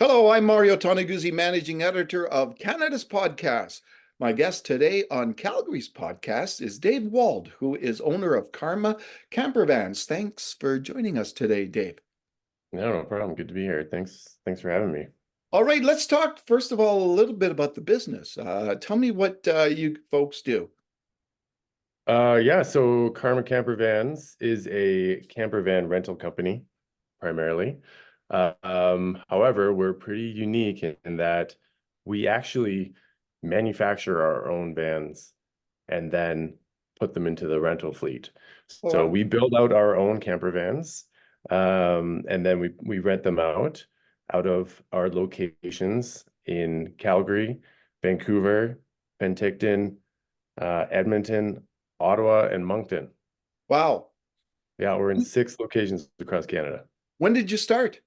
Hello, I'm Mario Toneguzzi, managing editor of Canada's Podcast. My guest today on Calgary's podcast is Dave Wald, who is owner of Karma Campervans. Thanks for joining us today, Dave. No problem. Good to be here. Thanks for having me. All right, let's talk first of all a little bit about the business. Tell me what you folks do. Yeah, so Karma Campervans is a camper van rental company primarily. However, we're pretty unique in that we actually manufacture our own vans and then put them into the rental fleet. So Oh, we build out our own camper vans, and then we rent them out of our locations in Calgary, Vancouver, Penticton, Edmonton, Ottawa, and Moncton. wow. Yeah, we're in 6 locations across Canada. When did you start?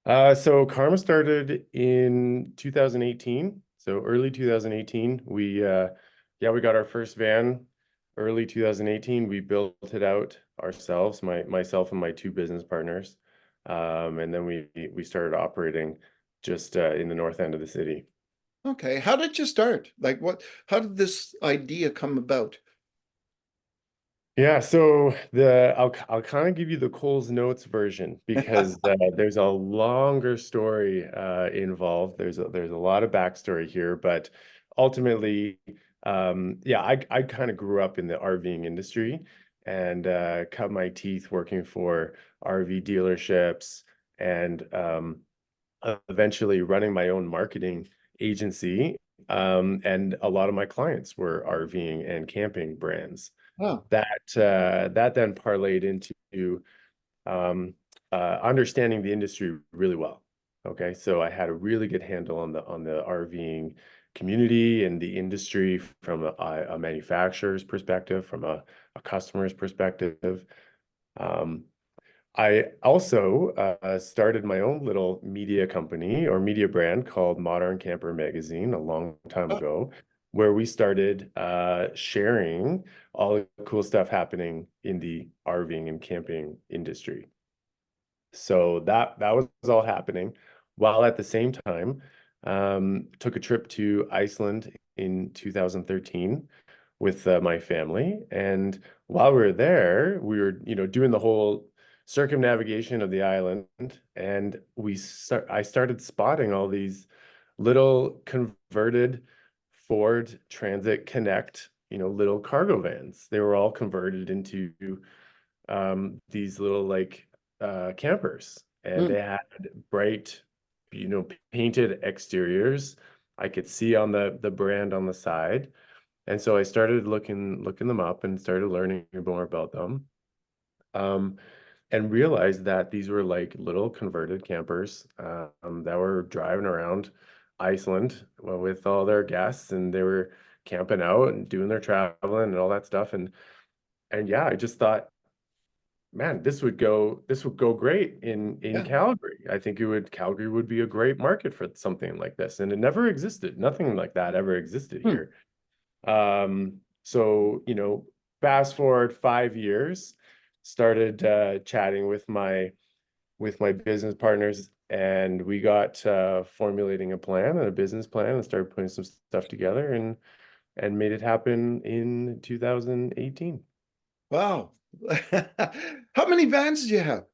So Karma started in 2018. So early 2018, we got our first van early 2018. We built it out ourselves, myself and my two business partners. And then we started operating just in the north end of the city. Okay, how did you start? How did this idea come about? Yeah, so I'll kind of give you the Coles Notes version because there's a longer story involved. There's a lot of backstory here, but ultimately, yeah, I kind of grew up in the RVing industry and cut my teeth working for RV dealerships and eventually running my own marketing agency. And a lot of my clients were RVing and camping brands Oh, that then parlayed into understanding the industry really well. Okay, so I had a really good handle on the RVing community and the industry from a manufacturer's perspective, from a customer's perspective. Um, I also started my own little media company or media brand called Modern Camper Magazine a long time oh, ago, where we started sharing all the cool stuff happening in the RVing and camping industry. So that was all happening, while at the same time, took a trip to Iceland in 2013 with my family. And while we were there, we were, doing the whole circumnavigation of the island, and I started spotting all these little converted Ford Transit Connect, little cargo vans. They were all converted into these little like campers, and hmm. they had bright, painted exteriors. I could see on the brand on the side. And so I started looking them up and started learning more about them. Um, and realized that these were like little converted campers that were driving around Iceland with all their guests, and they were camping out and doing their traveling and all that stuff. And yeah, I just thought, man, this would go great in Yeah. Calgary. I think Calgary would be a great market for something like this. And it never existed. Nothing like that ever existed Hmm. here. So, fast forward 5 years, started chatting with my business partners, and we got formulating a plan and a business plan and started putting some stuff together and made it happen in 2018. Wow. How many vans do you have?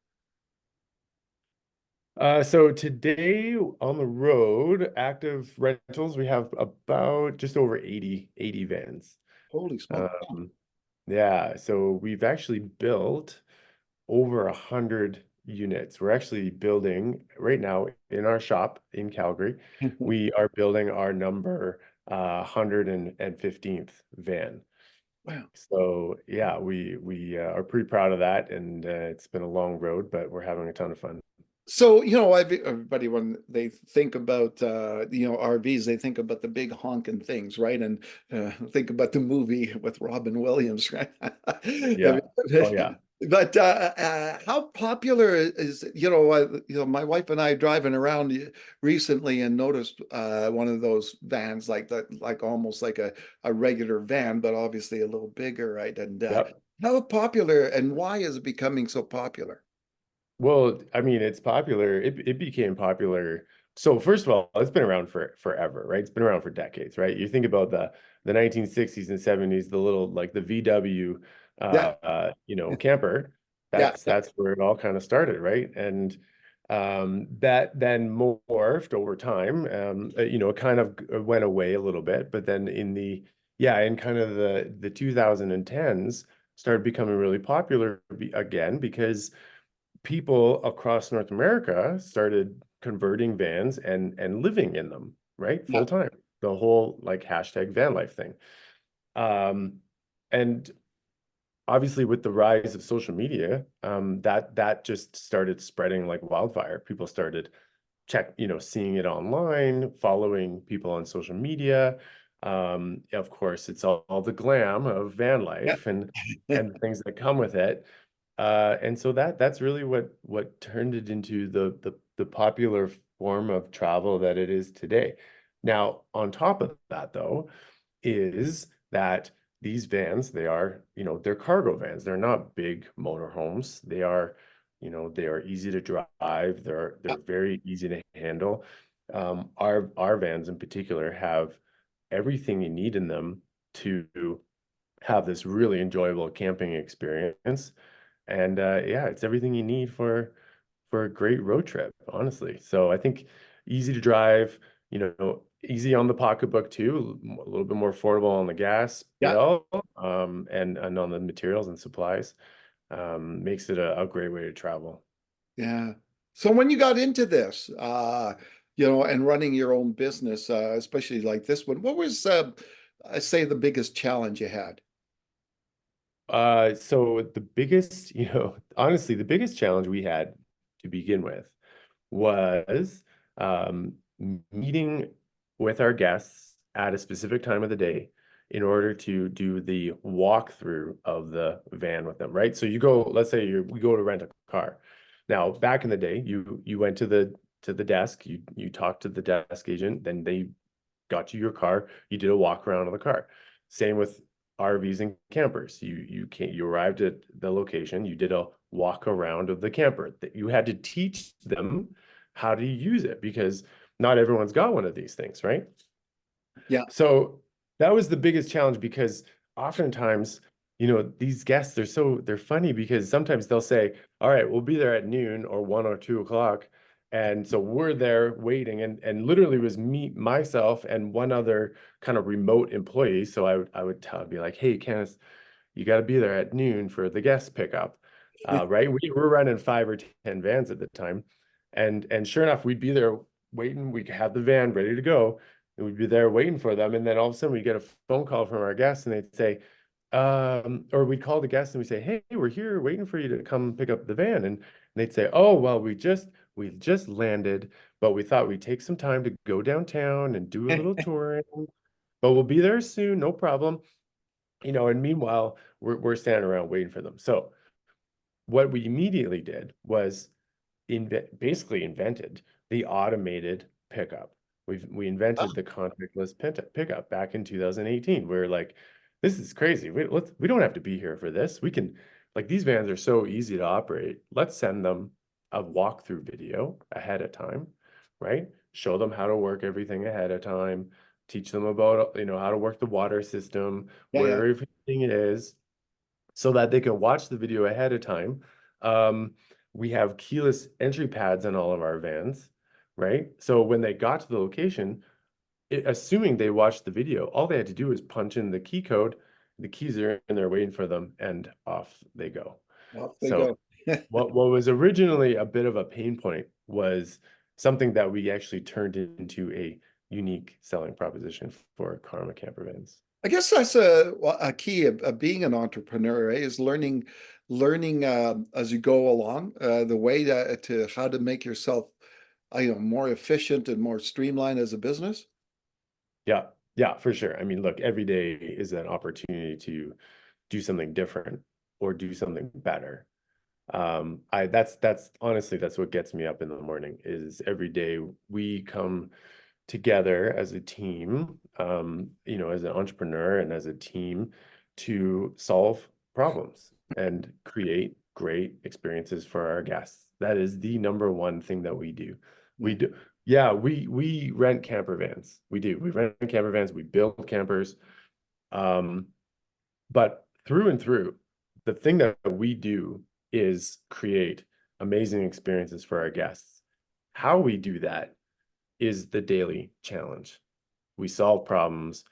So today on the road, active rentals, we have about just over 80 vans. Holy smoke. Um, yeah, so we've actually built over 100 units. We're actually building right now in our shop in Calgary. We are building our number 115th van. Wow. So yeah, we are pretty proud of that, and it's been a long road, but we're having a ton of fun. So, everybody, when they think about, RVs, they think about the big honking things, right? And think about the movie with Robin Williams, right? Yeah. Oh yeah. But how popular is, my wife and I driving around recently and noticed one of those vans like that, like almost like a regular van, but obviously a little bigger, right? And Yep. how popular and why is it becoming so popular? Well, I mean, it's popular. It became popular. So first of all, it's been around for forever, right? It's been around for decades, right? You think about the 1960s and 70s, the little like the VW Yeah, camper. yeah, That's where it all kind of started, right? And that then morphed over time. It kind of went away a little bit, but then in kind of the 2010s started becoming really popular again because people across North America started converting vans and living in them, right? yeah, Full time. The whole like hashtag van life thing. Um, and obviously with the rise of social media, that just started spreading like wildfire. People started seeing it online, following people on social media. Of course, it's all the glam of van yeah, life and the things that come with it. And so that's really what turned it into the popular form of travel that it is today. Now, on top of that, though, is that these vans, they're cargo vans. They're not big motorhomes. They are easy to drive. They're very easy to handle. Our vans in particular have everything you need in them to have this really enjoyable camping experience. And yeah, it's everything you need for a great road trip, honestly. So I think easy to drive, easy on the pocketbook too, a little bit more affordable on the gas yeah, bill, and on the materials and supplies, makes it a great way to travel. yeah. So when you got into this, and running your own business, especially like this one, what was, I say, the biggest challenge you had? So the biggest, honestly, the biggest challenge we had to begin with was meeting with our guests at a specific time of the day in order to do the walkthrough of the van with them, right? So let's say we go to rent a car. Now, back in the day, you went to the desk, you talked to the desk agent, then they got you your car, you did a walk around of the car. Same with RVs and campers. You arrived at the location, you did a walk around of the camper. That you had to teach them how to use it because not everyone's got one of these things, right? Yeah. So that was the biggest challenge because oftentimes, these guests, they're funny because sometimes they'll say, all right, we'll be there at noon or 1 or 2 o'clock. And so we're there waiting and literally it was me, myself, and one other kind of remote employee. So I'd be like, hey, Kenneth, you got to be there at noon for the guest pickup. Right. We're running 5 or 10 vans at the time. And sure enough, we'd be there waiting. We'd have the van ready to go and we'd be there waiting for them. And then all of a sudden we get a phone call from our guests and they'd say, or we'd call the guests and we say, hey, we're here waiting for you to come pick up the van. And they'd say, oh, well, we just landed, but we thought we'd take some time to go downtown and do a little touring, but we'll be there soon, no problem. And meanwhile, we're standing around waiting for them. So what we immediately did was basically invented the automated pickup. We invented the contactless pickup back in 2018. We're like, this is crazy. We don't have to be here for this. We can, like, these vans are so easy to operate. Let's send them a walkthrough video ahead of time, right? Show them how to work everything ahead of time, teach them about, how to work the water system, Yeah, yeah. where everything is, so that they can watch the video ahead of time. Um, we have keyless entry pads on all of our vans, right? So when they got to the location, assuming they watched the video, all they had to do was punch in the key code, the keys are in there waiting for them, and off they go. Off they So go. what was originally a bit of a pain point was something that we actually turned into a unique selling proposition for Karma Campervans. I guess that's a key of being an entrepreneur, eh, is learning as you go along, the way to how to make yourself, more efficient and more streamlined as a business. Yeah, yeah, for sure. I mean, look, every day is an opportunity to do something different or do something better. That's honestly, that's what gets me up in the morning is every day we come together as a team, as an entrepreneur and as a team to solve problems and create great experiences for our guests. That is the number one thing that we do. We Yeah. do, yeah, we rent camper vans. We do. We rent camper vans, we build campers. Um, but through and through, the thing that we do is create amazing experiences for our guests. How we do that is the daily challenge. We solve problems,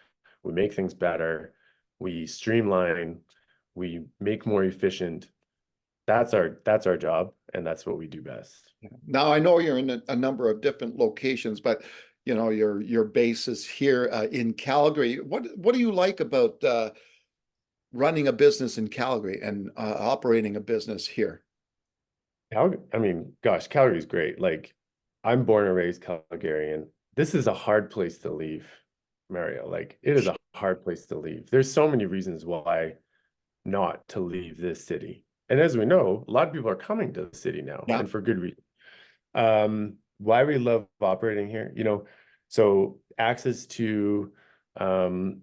we make things better, we streamline, we make more efficient. That's our job, and that's what we do best. Now I know you're in a number of different locations, but you know your base is here in Calgary. What do you like about running a business in Calgary and operating a business here? I mean, gosh, Calgary's great. Like, I'm born and raised Calgarian. This is a hard place to leave, Mario. Like, it is a hard place to leave. There's so many reasons why not to leave this city. And as we know, a lot of people are coming to the city now, Yeah, and for good reason. Why we love operating here, so access to, um,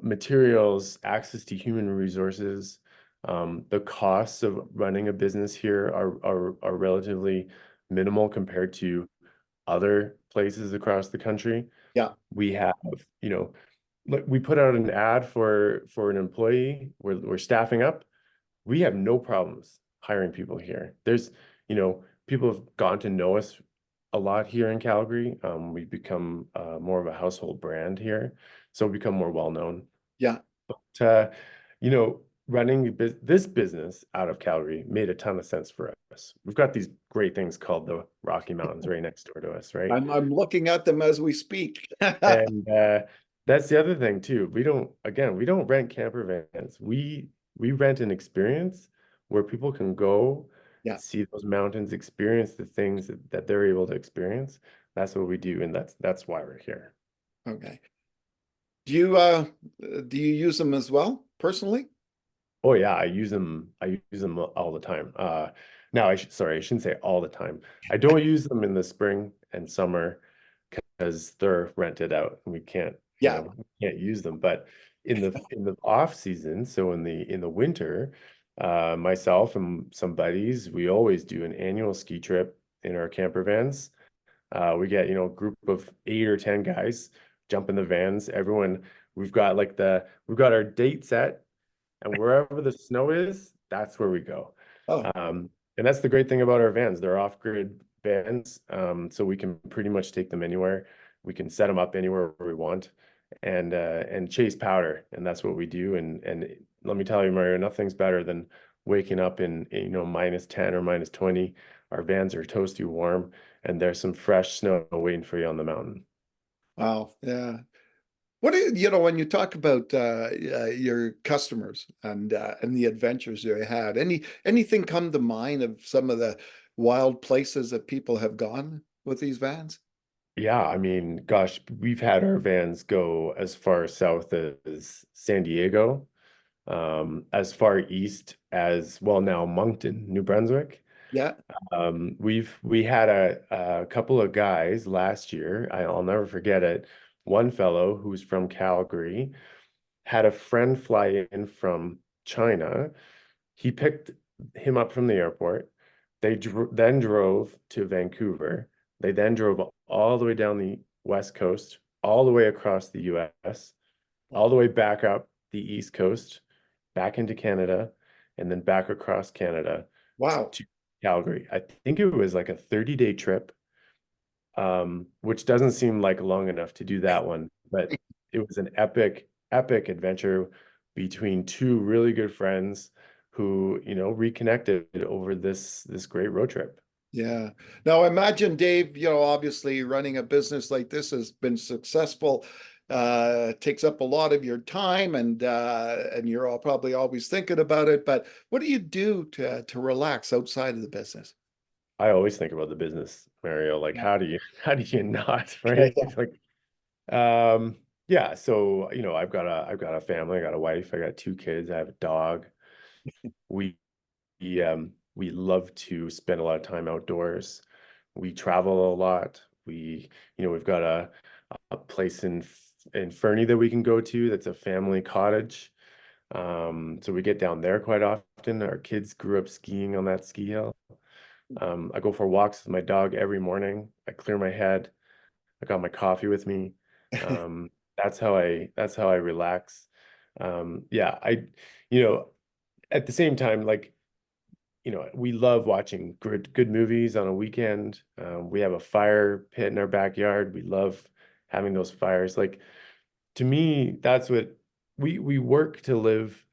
materials, access to human resources, the costs of running a business here are relatively minimal compared to other places across the country. yeah. We have, you know, like we put out an ad for an employee. We're staffing up. We have no problems hiring people here. People have gotten to know us a lot here in Calgary. We've become more of a household brand here, so we become more well known. Yeah. But running this business out of Calgary made a ton of sense for us. We've got these great things called the Rocky Mountains right next door to us, right? I'm looking at them as we speak. And that's the other thing too. We don't rent camper vans. We rent an experience where people can go Yeah. see those mountains, experience the things that they're able to experience. That's what we do, and that's why we're here. Okay. Do you use them as well personally? Oh yeah, I use them all the time. Now sorry, I shouldn't say all the time. I don't use them in the spring and summer because they're rented out and Yeah. we can't use them. But in the off season, so in the winter, myself and some buddies, we always do an annual ski trip in our camper vans. We get, a group of 8 or 10 guys jump in the vans. We've got our date set, and wherever the snow is, that's where we go. Oh, And that's the great thing about our vans. They're off-grid vans, so we can pretty much take them anywhere. We can set them up anywhere we want, and chase powder, and that's what we do. And let me tell you, Mario, nothing's better than waking up in -10 or -20. Our vans are toasty warm, and there's some fresh snow waiting for you on the mountain. wow. Yeah. When you talk about your customers and the adventures you had, anything come to mind of some of the wild places that people have gone with these vans? Yeah, I mean, gosh, we've had our vans go as far south as San Diego, as far east as, well, now Moncton, New Brunswick. Yeah. We had a couple of guys last year. I'll never forget it. One fellow who's from Calgary had a friend fly in from China. He picked him up from the airport. They then drove to Vancouver. They then drove all the way down the West Coast, all the way across the US, all the way back up the East Coast, back into Canada, and then back across Canada Wow. to Calgary. I think it was like a 30-day trip, which doesn't seem like long enough to do that one, but it was an epic, epic adventure between two really good friends who, reconnected over this great road trip. Yeah. Now imagine, Dave, obviously running a business like this has been successful, takes up a lot of your time and you're all probably always thinking about it. But what do you do to relax outside of the business? I always think about the business, Mario. Like, Yeah. how do you not, right? Yeah. Like, um, yeah. So, I've got a family, I got a wife, I got 2 kids, I have a dog. We love to spend a lot of time outdoors. We travel a lot. We've got a place in Fernie that we can go to that's a family cottage. So we get down there quite often. Our kids grew up skiing on that ski hill. I go for walks with my dog every morning. I clear my head. I got my coffee with me. That's how I relax. Yeah, you know, at the same time, like, we love watching good movies on a weekend. We have a fire pit in our backyard. We love having those fires. Like, to me, that's what we work to live,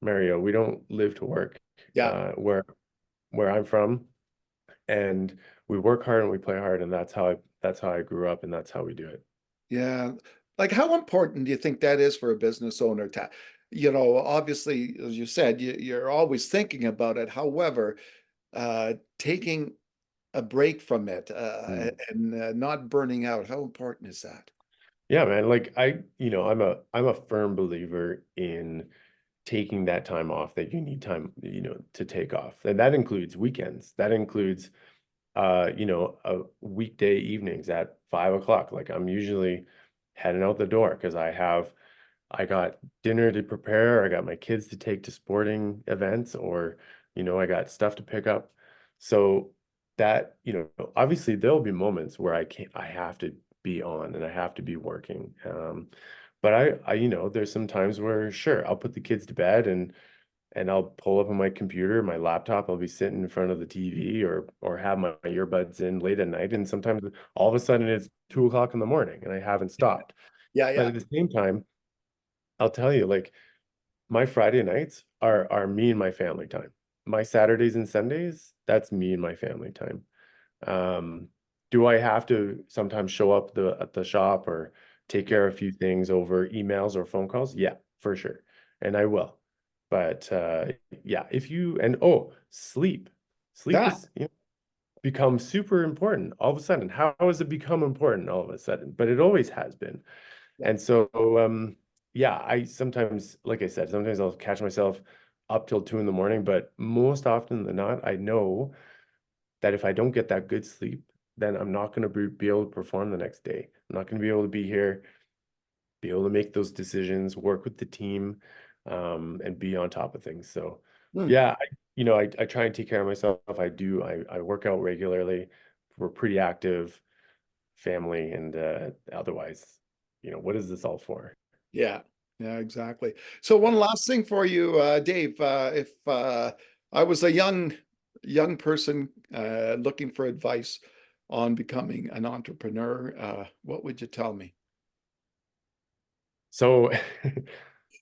Mario. We don't live to work. Yeah. Where I'm from, and we work hard and we play hard, and that's how I grew up, and that's how we do it. Yeah. Like, how important do you think that is for a business owner to, obviously, as you said, you're always thinking about it. However, taking a break from it Mm. and not burning out, how important is that? Yeah, man. Like, I'm a firm believer in taking that time off that you need time, to take off. And that includes weekends. That includes weekday evenings at 5 o'clock. Like, I'm usually heading out the door because I got dinner to prepare, I got my kids to take to sporting events, or, I got stuff to pick up. So that, obviously there'll be moments where I have to be on and I have to be working. But there's some times where, sure, I'll put the kids to bed, and I'll pull up on my computer, my laptop. I'll be sitting in front of the TV, or have my earbuds in late at night. And sometimes all of a sudden it's 2 o'clock in the morning and I haven't stopped. Yeah, But yeah. at the same time, I'll tell you, like, my Friday nights are me and my family time. My Saturdays and Sundays, that's me and my family time. Um, do I have to sometimes show up at the shop or take care of a few things over emails or phone calls? Yeah, for sure. And I will. But yeah, if you and oh, sleep. Sleep Yeah. is, become super important all of a sudden. How has it become important all of a sudden? But it always has been. Yeah. And so, yeah, I sometimes, like I said, sometimes I'll catch myself up till 2 in the morning, but most often than not, I know that if I don't get that good sleep, then I'm not going to be able to perform the next day. I'm not going to be able to be here, be able to make those decisions, work with the team, and be on top of things. So, Hmm. yeah, I try and take care of myself. I work out regularly. We're pretty active family, and otherwise, what is this all for? Yeah. Yeah, exactly. So one last thing for you, Dave. If I was a young person looking for advice on becoming an entrepreneur, what would you tell me? So,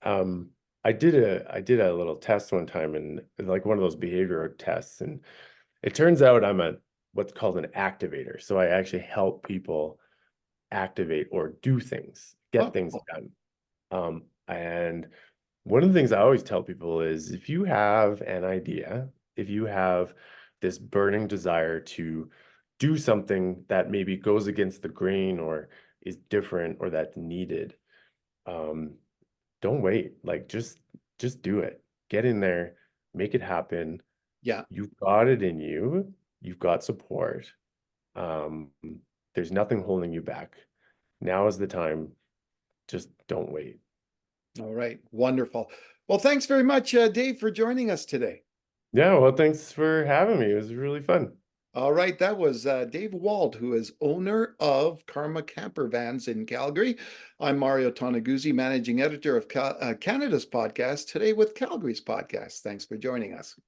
um, I did a little test one time, and like one of those behavior tests, and it turns out I'm what's called an activator. So I actually help people activate or do things, get Oh, things done. And one of the things I always tell people is, if you have an idea, if you have this burning desire to do something that maybe goes against the grain or is different or that's needed, um, don't wait. Like, just do it. Get in there, make it happen. yeah. You've got it in you. You've got support. Um, there's nothing holding you back. Now is the time. Just don't wait. All right. Wonderful. Well, thanks very much, Dave, for joining us today. Yeah, well, thanks for having me. It was really fun. All right. That was Dave Wald, who is owner of Karma Campervans in Calgary. I'm Mario Tonaguzzi, managing editor of Canada's podcast, today with Calgary's podcast. Thanks for joining us.